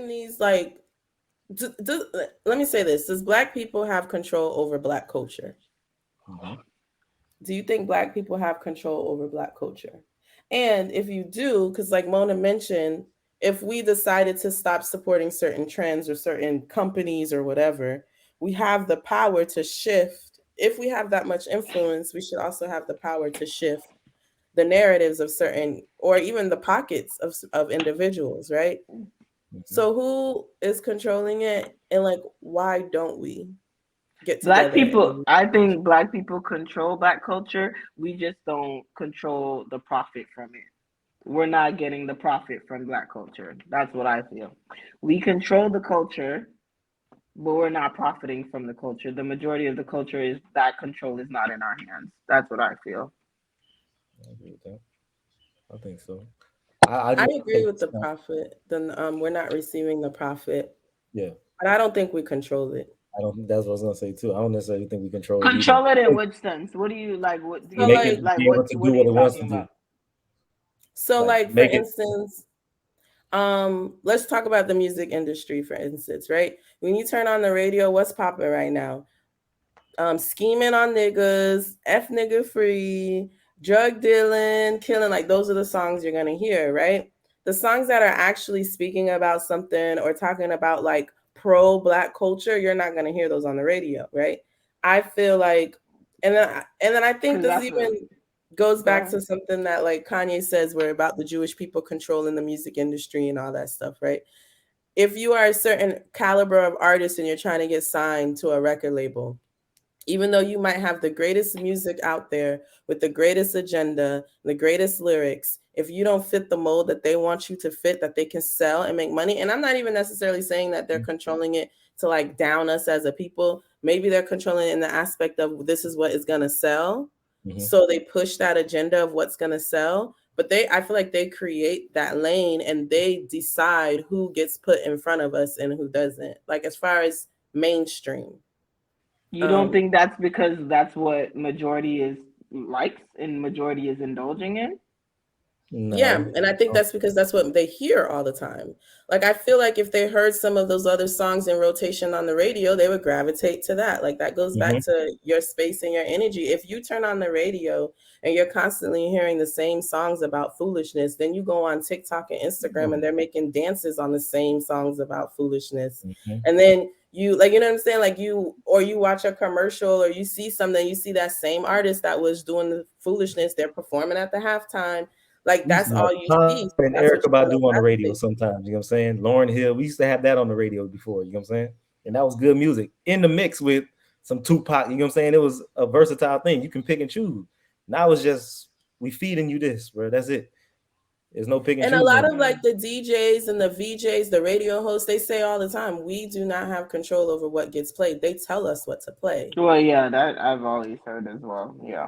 these like let me say this, does Black people have control over Black culture? Mm-hmm. Do you think Black people have control over Black culture? And if you do, because like Mona mentioned, if we decided to stop supporting certain trends or certain companies or whatever, we have the power to shift. If we have that much influence, we should also have the power to shift the narratives of certain, or even the pockets of individuals, right? Mm-hmm. So who is controlling it, and like why don't we get Black together people, and I think black people control black culture. We just don't control the profit from it. We're not getting the profit from black culture. That's what I feel. We control the culture, but we're not profiting from the culture. The majority of the culture is that control is not in our hands. That's what I feel. I agree with that. I think so. I I just agree think with it's the not, profit. Then we're not receiving the profit, yeah. but I don't think we control it. I don't think that's what I was gonna say too. I don't necessarily think we control it either. Control it I in think which sense? What do you like? What do So you make mean? it like, Like be able to do what are what you it wants talking to do. about? Like for make it. instance, let's talk about the music industry, for instance, right? When you turn on the radio, what's popping right now? Scheming on niggas, F nigga free, drug dealing, killing. Like those are the songs you're gonna hear, right? The songs that are actually speaking about something or talking about like pro Black culture, you're not gonna hear those on the radio, right? I feel like, and then I think Because this that's a even goes go back ahead. to something that like Kanye says, where about the Jewish people controlling the music industry and all that stuff, right? If you are a certain caliber of artist and you're trying to get signed to a record label, even though you might have the greatest music out there with the greatest agenda, the greatest lyrics, if you don't fit the mold that they want you to fit, that they can sell and make money. And I'm not even necessarily saying that they're controlling it to like down us as a people. Maybe they're controlling it in the aspect of this is what is going to sell. Mm-hmm. So they push that agenda of what's going to sell. But I feel like they create that lane and they decide who gets put in front of us and who doesn't. Like as far as mainstream. You don't Um, think that's because that's what majority is likes and majority is indulging in? Yeah, No. and I think that's because that's what they hear all the time. Like I feel like if they heard some of those other songs in rotation on the radio, they would gravitate to that. Like that goes Mm-hmm. back to your space and your energy. If you turn on the radio and you're constantly hearing the same songs about foolishness, then you go on TikTok and Instagram and they're making dances on the same songs about foolishness. Mm-hmm. And then you like you know what I'm saying? Like you watch a commercial or you see something, you see that same artist that was doing the foolishness, they're performing at the halftime, like We used that's to have all you see. Pun and That's what Erica you're gonna Badu on the radio gravitate. sometimes. You know what I'm saying? Lauren Hill. We used to have that on the radio before. You know what I'm saying? And that was good music in the mix with some Tupac. You know what I'm saying? It was a versatile thing. You can pick and choose. Now it's just we feeding you this, bro. That's it. There's no pick and And a choose no lot of more. Yeah. like the DJs and the VJs, the radio hosts, they say all the time, we do not have control over what gets played. They tell us what to play. Well, yeah, that I've always heard as well. Yeah.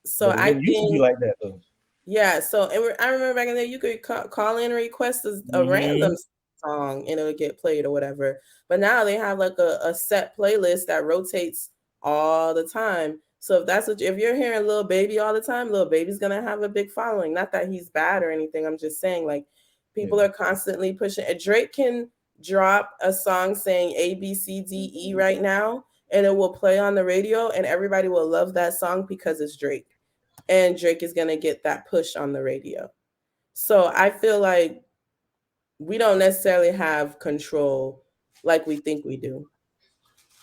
So But it I didn't used to be think, like that though. yeah. So I remember back in there, you could call in and request a Mm-hmm. random song and it'll get played or whatever. But now they have like a set playlist that rotates all the time. So if that's what if you're hearing Lil Baby all the time, Lil Baby's gonna have a big following. Not that he's bad or anything. I'm just saying like people Yeah. are constantly pushing. Drake can drop a song saying A B C D E right now, and it will play on the radio, and everybody will love that song because it's Drake, and Drake is gonna get that push on the radio. So I feel like we don't necessarily have control like we think we do.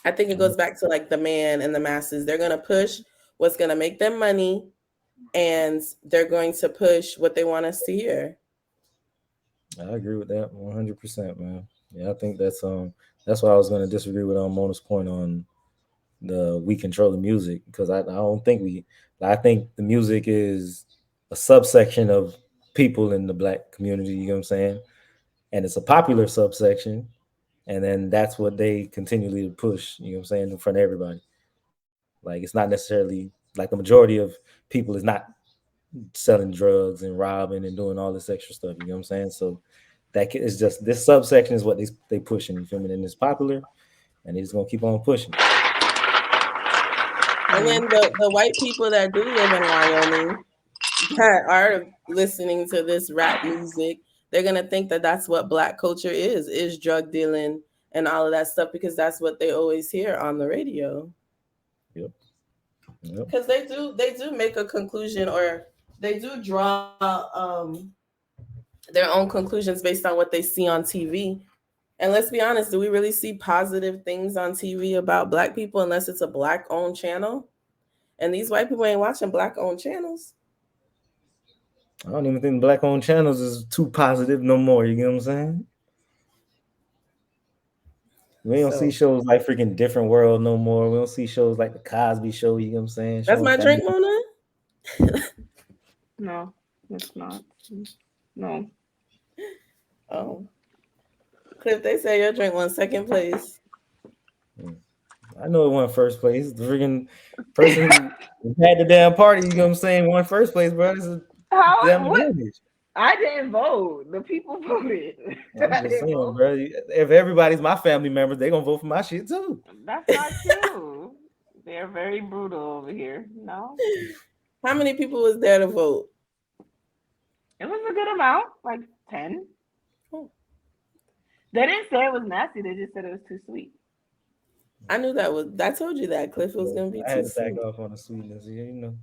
I think it goes back to like the man and the masses. They're gonna push what's gonna make them money, and they're going to push what they want us to hear. I agree with that 100%, man. Yeah, I think that's why I was gonna disagree with Mona's point on the we control the music because I don't think we I think the music is a subsection of people in the black community, you know what I'm saying? And it's a popular subsection, and then that's what they continually push, you know what I'm saying, in front of everybody. Like it's not necessarily like the majority of people is not selling drugs and robbing and doing all this extra stuff, you know what I'm saying? So is just this subsection is what they pushing, you feel me? And it's popular and they're just gonna keep on pushing. And Mm. then the white people that do live in Wyoming that are listening to this rap music, they're gonna think that that's what black culture is drug dealing and all of that stuff because that's what they always hear on the radio. Yep. Yep. Because they do make a conclusion, or they do draw their own conclusions based on what they see on TV. And let's be honest, do we really see positive things on TV about black people unless it's a black owned channel? And these white people ain't watching black owned channels. I don't even think black owned channels is too positive no more. You get what I'm saying? We don't see So shows like freaking Different World no more. We don't see shows like the Cosby Show. You know what I'm saying? that's Shows my that drink, make Mona. No, it's not. No. Oh, Cliff, they say your drink won second place. I know it won first place. The freaking person who had the damn party, you know what I'm saying, won first place, bro. It's a damn How? What? advantage. I didn't vote. The people voted. I'm I just didn't saying, vote. bro. If everybody's my family members, they gonna vote for my shit too. That's not true. They're very brutal over here. No, How many people was there to vote? it was a good amount, like 10. Oh, They didn't say it was nasty. They just said it was too sweet. I knew that was. I told you that Cliff was gonna be I too had to back sweet. off on the sweetness, you know.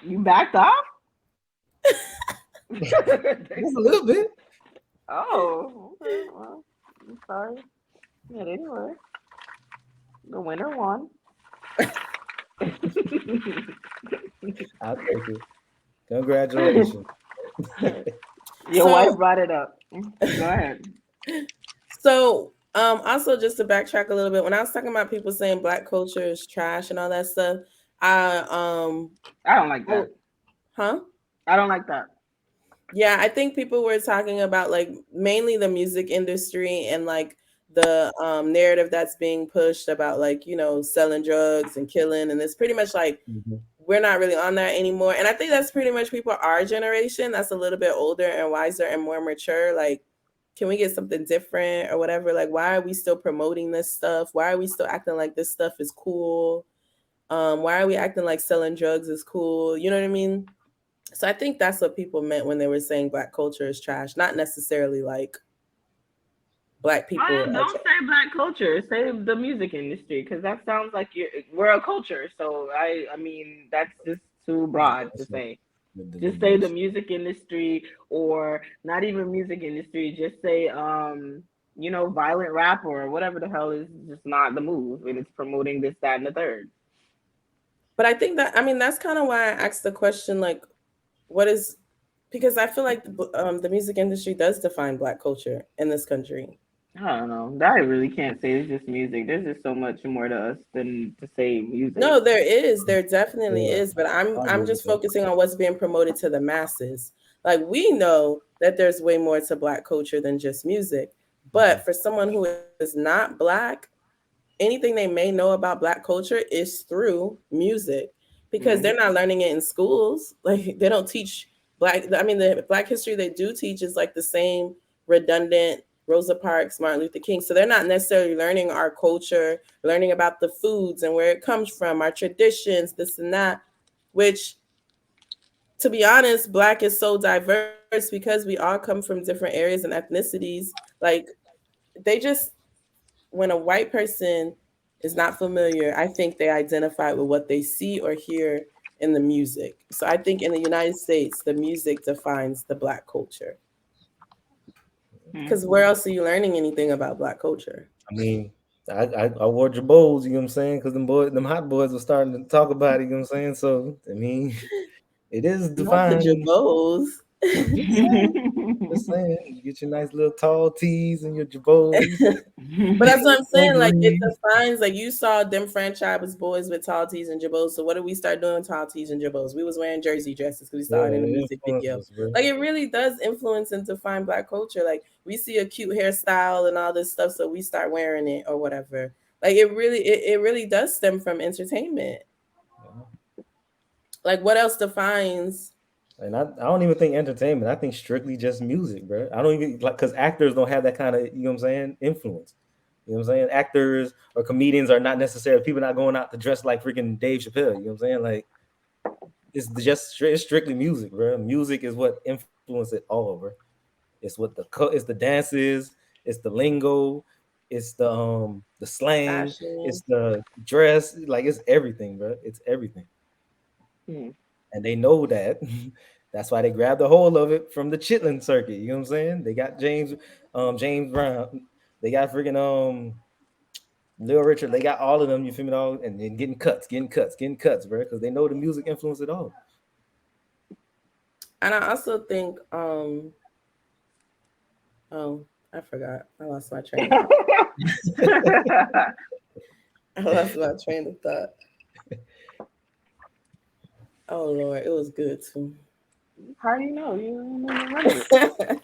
You backed off? Just a little bit. Oh, okay. Well, I'm sorry. Yeah, anyway, the winner won. I'll take it. Congratulations. Your So, wife brought it up. Go ahead. so also just to backtrack a little bit, when I was talking about people saying black culture is trash and all that stuff, I I don't like oh, that. huh? I don't like that. Yeah, I think people were talking about like mainly the music industry and like the narrative that's being pushed about like, selling drugs and killing, and it's pretty much like Mhm. we're not really on that anymore. And I think that's pretty much people our generation that's a little bit older and wiser and more mature. Like, can we get something different or whatever? Like, why are we still promoting this stuff? Why are we still acting like this stuff is cool? Why are we acting like selling drugs is cool? You know what I mean? So I think that's what people meant when they were saying black culture is trash, not necessarily like black people are Don't say black culture. Say the music industry, because that sounds like we're a culture. So I mean, that's just too Yeah, broad to that's not say. the Just say the diverse. music industry, or not even music industry. Just say violent rap or whatever the hell is just not the move, and it's promoting this, that, and the third. But I think that, I mean, that's kind of why I asked the question, like, what is, because I feel like the music industry does define black culture in this country. I don't know. That I really can't say. It's just music. There's just so much more to us than to say music. No, there definitely Yeah, is, but I'm I I'm agree with just that. focusing on what's being promoted to the masses. Like we know that there's way more to black culture than just music, Mhm. but for someone who is not black, anything they may know about black culture is through music because they're Mm-hmm. not learning it in schools. Like they don't teach black. I mean, the black history they do teach is like the same redundant Rosa Parks, Martin Luther King. So they're not necessarily learning our culture, learning about the foods and where it comes from, our traditions, this and that. Which, to be honest, black is so diverse because we all come from different areas and ethnicities. Like they just, when a white person is not familiar, I think they identify with what they see or hear in the music. So I think in the United States, the music defines the black culture. Because where else are you learning anything about black culture? I mean, I wore Jabos, you know what I'm saying? Because them hot boys were starting to talk about it, you know what I'm saying? So I mean, it is Not the defined. Jabos. I'm just saying. Just saying. You get your nice little tall tees and your Jabos, But that's what I'm saying. Like it dungarees. defines. Like you saw them franchise boys with tall tees and jabos. So what did we start doing? Tall tees and jabos. We was wearing jersey dresses because we saw Yeah, it in the it music video. influences, bro. Like it really does influence and define black culture. Like we see a cute hairstyle and all this stuff, so we start wearing it or whatever. Like it really does stem from entertainment. Yeah. Like what else defines? And I don't even think entertainment. I think strictly just music, bro. I don't even like because actors don't have that kind of, you know what I'm saying, influence. You know what I'm saying? Actors or comedians are not necessarily people not going out to dress like freaking Dave Chappelle. You know what I'm saying? Like it's strictly music, bro. Music is what influences it all, bro. It's what it's the dances, it's the lingo, it's the slang, Fashion. it's the dress, like it's everything, bro. It's everything. Mm. And they know that. That's why they grabbed a hold of it from the Chitlin circuit. You know what I'm saying? They got James Brown. They got freaking Lil Richard. They got all of them. You feel me? All and then getting cuts, bro. Because they know the music influence it all. And I also think, oh, I forgot. I lost my train of thought. I lost my train of thought. Oh Lord, it was good too. How do you know? You don't even remember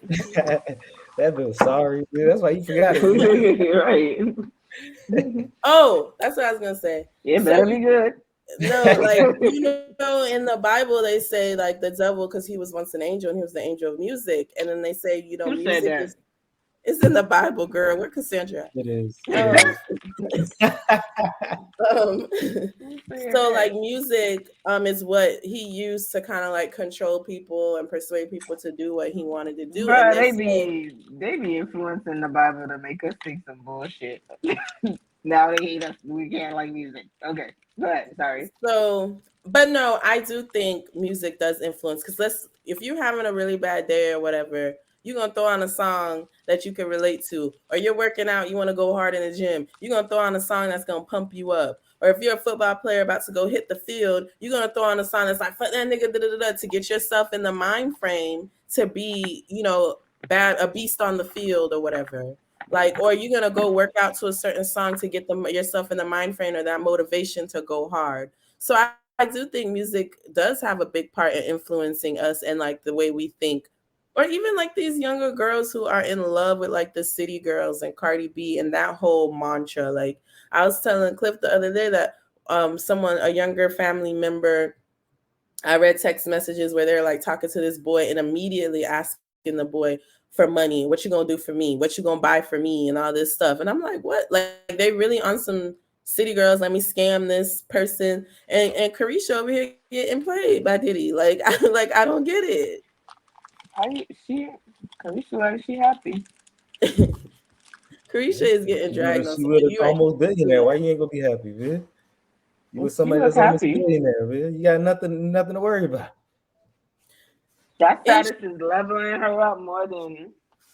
That bit was sorry, dude. That's why you forgot it. it. Right. Oh, that's what I was gonna say. It So better be good. no, like in the Bible they say like the devil, because he was once an angel and he was the angel of music, and then they say Who said music that? is it's in the Bible, girl. Where Cassandra It is. at? It is. Um, Who said so that? like music is what he used to kind of like control people and persuade people to do what he wanted to do, and Bruh, they say they be influencing the Bible to make us think some bullshit. Now they hate us. We can't like music. Okay, go ahead. Sorry. so. But no, I do think music does influence, because if you're having a really bad day or whatever, you're gonna throw on a song that you can relate to, or you're working out, you want to go hard in the gym, you're gonna throw on a song that's gonna pump you up. Or if you're a football player about to go hit the field, you're gonna throw on a song that's like "fuck that nigga," da, da, da, da, to get yourself in the mind frame to be, bad a beast on the field or whatever. Like, or you're gonna go work out to a certain song to get yourself in the mind frame or that motivation to go hard. So I do think music does have a big part in influencing us and like the way we think. Or even like these younger girls who are in love with like the City Girls and Cardi B and that whole mantra. Like I was telling Cliff the other day that a younger family member, I read text messages where they're like talking to this boy and immediately asking the boy for money. What you gonna do for me? What you gonna buy for me? And all this stuff. And I'm like, what? Like they really on some City Girls. Let me scam this person. And Carisha over here getting played by Diddy. Like like I don't get it. I she, Carissa, like she happy. Carisha is getting dragged on She some. would have You ain't almost billionaire. doing Why you ain't gonna be happy, man? You with She somebody look that's almost a happy. billionaire, man. You got nothing to worry about. That it. status is leveling her up more than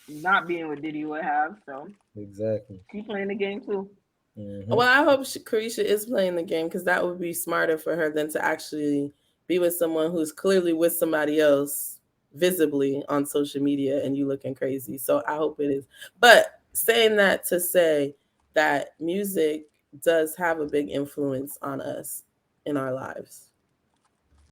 not being with Diddy would have. So Exactly. she playing the game too. Well, Hmm. I hope Carisha is playing the game, because that would be smarter for her than to actually be with someone who's clearly with somebody else visibly on social media and you looking crazy. So I hope it is. But saying that to say that music does have a big influence on us in our lives.